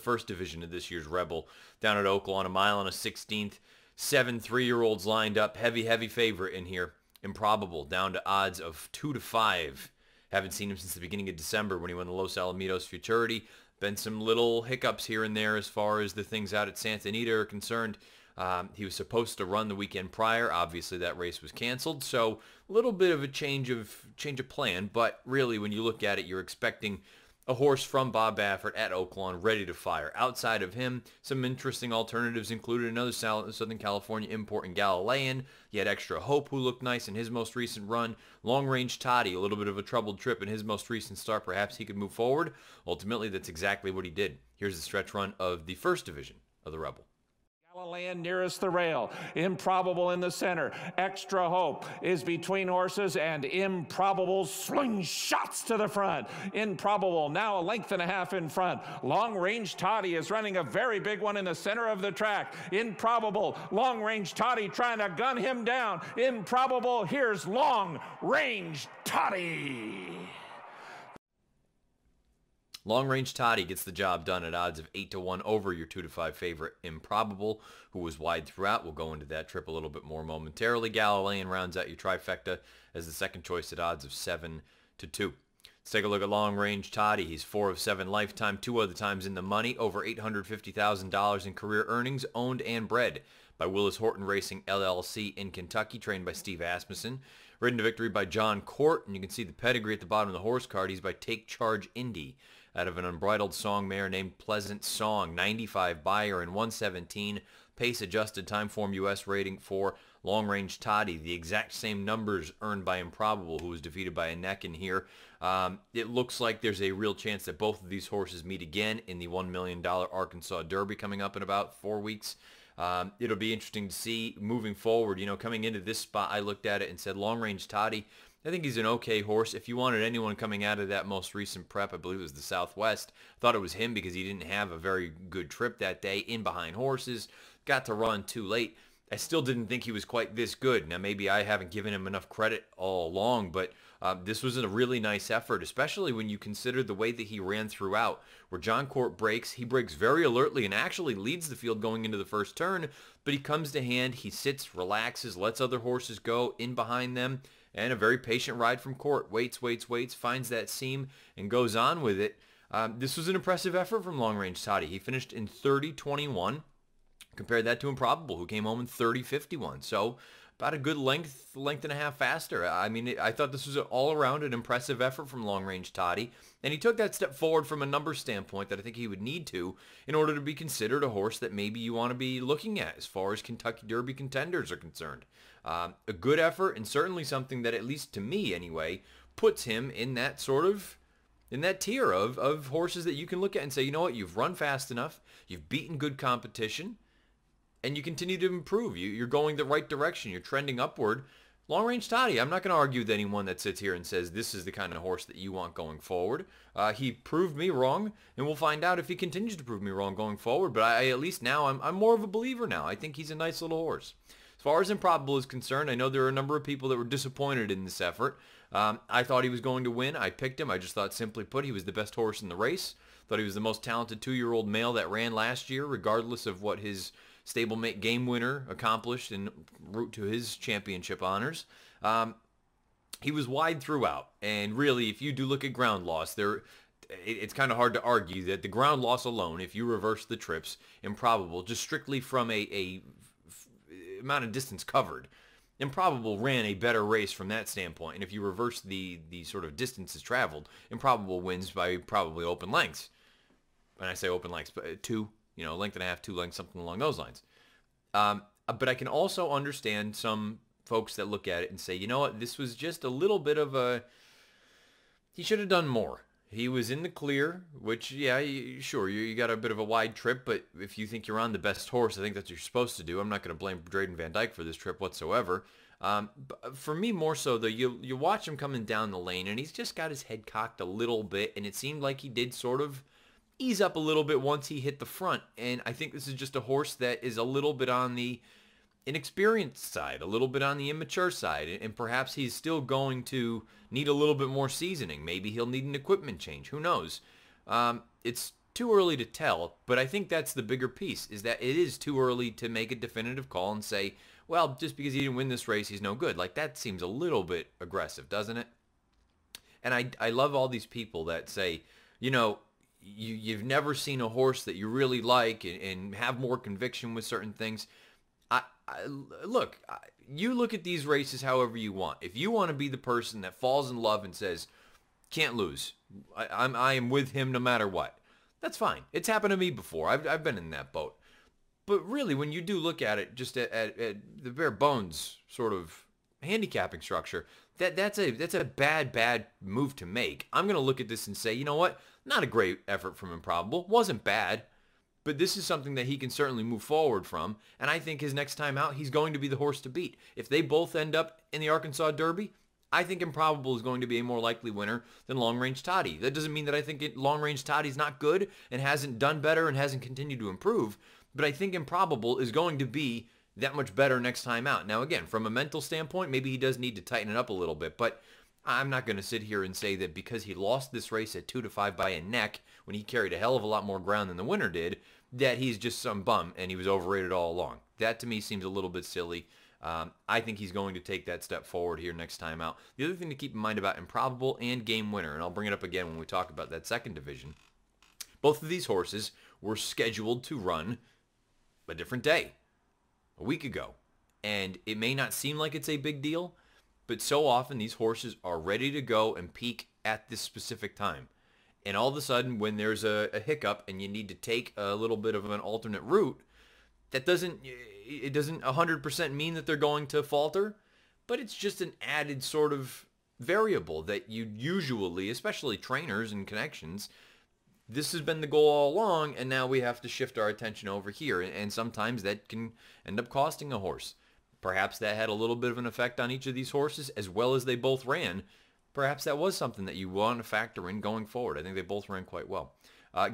first division of this year's Rebel, down at Oaklawn, a mile and a 16th. 7 3-year-olds lined up. Heavy favorite in here. Improbable, down to odds of 2-5. Haven't seen him since the beginning of December when he won the Los Alamitos Futurity. Been some little hiccups here and there as far as the things out at Santa Anita are concerned. He was supposed to run the weekend prior. Obviously, that race was canceled, so a little bit of a change of plan. But really, when you look at it, you're expecting a horse from Bob Baffert at Oaklawn ready to fire. Outside of him, some interesting alternatives included another Southern California import in Galilean. He had Extra Hope, who looked nice in his most recent run. Long Range Toddy, a little bit of a troubled trip in his most recent start. Perhaps he could move forward. Ultimately, that's exactly what he did. Here's the stretch run of the first division of the Rebel. Galilean nearest the rail. Improbable in the center. Extra Hope is between horses, and Improbable slingshots to the front. Improbable now a length and a half in front. Long Range Toddy is running a very big one in the center of the track. Improbable, Long Range Toddy trying to gun him down. Improbable, here's Long Range Toddy. Long Range Toddy gets the job done at odds of 8-1 over your 2-5 favorite Improbable, who was wide throughout. We'll go into that trip a little bit more momentarily. Galilean rounds out your trifecta as the second choice at odds of 7-2. Let's take a look at Long Range Toddy. He's 4 of 7 lifetime, 2 other times in the money, over $850,000 in career earnings, owned and bred by Willis Horton Racing LLC in Kentucky, trained by Steve Asmussen. Ridden to victory by John Court, and you can see the pedigree at the bottom of the horse card. He's by Take Charge Indy, out of an unbridled song mare named Pleasant Song. 95 buyer and 117 pace adjusted time form US rating for Long Range Toddy. The exact same numbers earned by Improbable, who was defeated by a neck in here. It looks like there's a real chance that both of these horses meet again in the $1 million Arkansas Derby coming up in about 4 weeks. It'll be interesting to see moving forward. You know, coming into this spot, I looked at it and said Long Range Toddy, I think he's an okay horse. If you wanted anyone coming out of that most recent prep, I believe it was the Southwest, thought it was him because he didn't have a very good trip that day in behind horses. Got to run too late. I still didn't think he was quite this good. Now, maybe I haven't given him enough credit all along, but this was a really nice effort, especially when you consider the way that he ran throughout. Where John Court breaks, he breaks very alertly and actually leads the field going into the first turn, but he comes to hand, he sits, relaxes, lets other horses go in behind them, and a very patient ride from Court. Waits, finds that seam, and goes on with it. This was an impressive effort from Long Range Toddy. He finished in 30-21. Compare that to Improbable, who came home in 30-51. So about a good length and a half faster. I mean, I thought this was all around an impressive effort from Long Range Toddy. And he took that step forward from a number standpoint that I think he would need to in order to be considered a horse that maybe you want to be looking at as far as Kentucky Derby contenders are concerned. A good effort, and certainly something that, at least to me anyway, puts him in that sort of, in that tier of horses that you can look at and say, you know what, you've run fast enough, you've beaten good competition, and you continue to improve. You're going the right direction. You're trending upward. Long Range Toddy, I'm not going to argue with anyone that sits here and says this is the kind of horse that you want going forward. He proved me wrong, and we'll find out if he continues to prove me wrong going forward. But I at least now, I'm more of a believer now. I think he's a nice little horse. As far as Improbable is concerned, I know there are a number of people that were disappointed in this effort. I thought he was going to win. I picked him. I just thought, simply put, he was the best horse in the race. Thought he was the most talented 2-year-old male that ran last year, regardless of what his stablemate game winner accomplished en route to his championship honors. He was wide throughout, and really, if you do look at ground loss, it's kind of hard to argue that the ground loss alone, if you reverse the trips, Improbable, just strictly from a amount of distance covered, Improbable ran a better race from that standpoint. And if you reverse the sort of distances traveled, Improbable wins by probably open lengths. When I say open lengths, but 2, length and a half, 2 lengths, something along those lines. But I can also understand some folks that look at it and say, you know what, this was just a little bit of he should have done more. He was in the clear, which, yeah, sure, you got a bit of a wide trip, but if you think you're on the best horse, I think that's what you're supposed to do. I'm not going to blame Drayden Van Dyke for this trip whatsoever. But for me, more so, though, you watch him coming down the lane, and he's just got his head cocked a little bit, and it seemed like he did sort of ease up a little bit once he hit the front. And I think this is just a horse that is a little bit on the inexperienced side, a little bit on the immature side, and perhaps he's still going to need a little bit more seasoning. Maybe he'll need an equipment change. Who knows? It's too early to tell, but I think that's the bigger piece, is that it is too early to make a definitive call and say, well, just because he didn't win this race, he's no good. Like, that seems a little bit aggressive, doesn't it? And I love all these people that say, you know, you've never seen a horse that you really like and have more conviction with certain things. Look, you look at these races however you want. If you want to be the person that falls in love and says, can't lose, I am with him no matter what, that's fine. It's happened to me before. I've been in that boat. But really, when you do look at it just at the bare bones sort of handicapping structure, that's a bad move to make. I'm going to look at this and say, you know what? Not a great effort from Improbable. Wasn't bad. But this is something that he can certainly move forward from. And I think his next time out, he's going to be the horse to beat. If they both end up in the Arkansas Derby, I think Improbable is going to be a more likely winner than Long Range Toddy. That doesn't mean that I think Long Range Toddy's not good and hasn't done better and hasn't continued to improve. But I think Improbable is going to be that much better next time out. Now, again, from a mental standpoint, maybe he does need to tighten it up a little bit. But I'm not going to sit here and say that because he lost this race at 2-5 by a neck when he carried a hell of a lot more ground than the winner did, that he's just some bum and he was overrated all along. That to me seems a little bit silly. I think he's going to take that step forward here next time out. The other thing to keep in mind about Improbable and Game Winner, and I'll bring it up again when we talk about that second division, both of these horses were scheduled to run a different day, a week ago. And it may not seem like it's a big deal, but so often these horses are ready to go and peak at this specific time. And all of a sudden, when there's a hiccup and you need to take a little bit of an alternate route, it doesn't 100% mean that they're going to falter, but it's just an added sort of variable that you usually, especially trainers and connections, this has been the goal all along, and now we have to shift our attention over here. And sometimes that can end up costing a horse. Perhaps that had a little bit of an effect on each of these horses, as well as they both ran. Perhaps that was something that you want to factor in going forward. I think they both ran quite well.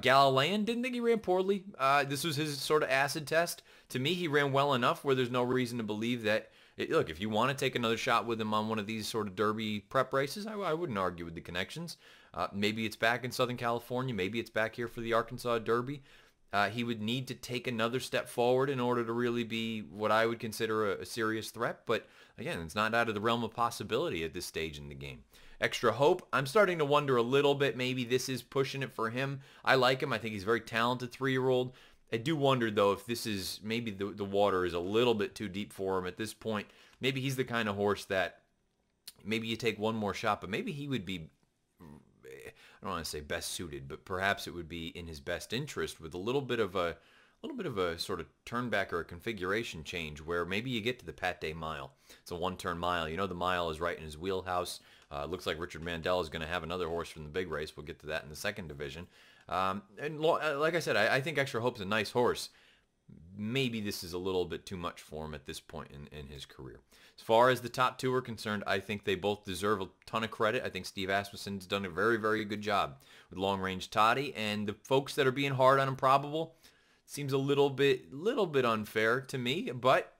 Galilean, didn't think he ran poorly. This was his sort of acid test. To me, he ran well enough where there's no reason to believe that, look, if you want to take another shot with him on one of these sort of Derby prep races, I wouldn't argue with the connections. Maybe it's back in Southern California. Maybe it's back here for the Arkansas Derby. He would need to take another step forward in order to really be what I would consider a serious threat. But again, it's not out of the realm of possibility at this stage in the game. Extra Hope, I'm starting to wonder a little bit. Maybe this is pushing it for him. I like him. I think he's a very talented 3-year-old. I do wonder, though, if this is maybe the water is a little bit too deep for him at this point. Maybe he's the kind of horse that maybe you take one more shot, but maybe he would be, I don't want to say best suited, but perhaps it would be in his best interest with a little bit of a sort of turn back or a configuration change where maybe you get to the Pate Mile. It's a one-turn mile. You know the mile is right in his wheelhouse. Looks like Richard Mandel is going to have another horse from the big race. We'll get to that in the second division. Like I said, I think Extra Hope's a nice horse. Maybe this is a little bit too much for him at this point in his career. As far as the top two are concerned, I think they both deserve a ton of credit. I think Steve Asmussen's done a very, very good job with Long Range Toddy. And the folks that are being hard on Improbable, seems a little bit unfair to me, but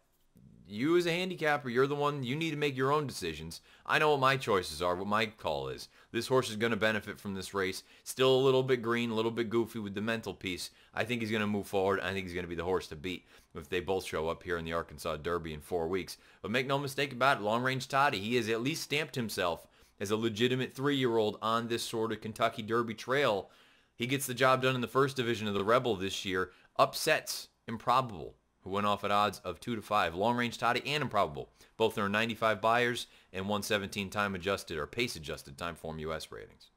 you as a handicapper, you're the one, you need to make your own decisions. I know what my choices are, what my call is. This horse is going to benefit from this race. Still a little bit green, a little bit goofy with the mental piece. I think he's going to move forward. I think he's going to be the horse to beat if they both show up here in the Arkansas Derby in 4 weeks. But make no mistake about it, Long Range Toddy, he has at least stamped himself as a legitimate 3-year-old on this sort of Kentucky Derby trail. He gets the job done in the first division of the Rebel this year. Upsets Improbable, who went off at odds of 2-5. Long Range Toddy and Improbable. Both are 95 buyers and 117 time adjusted or pace adjusted time form US ratings.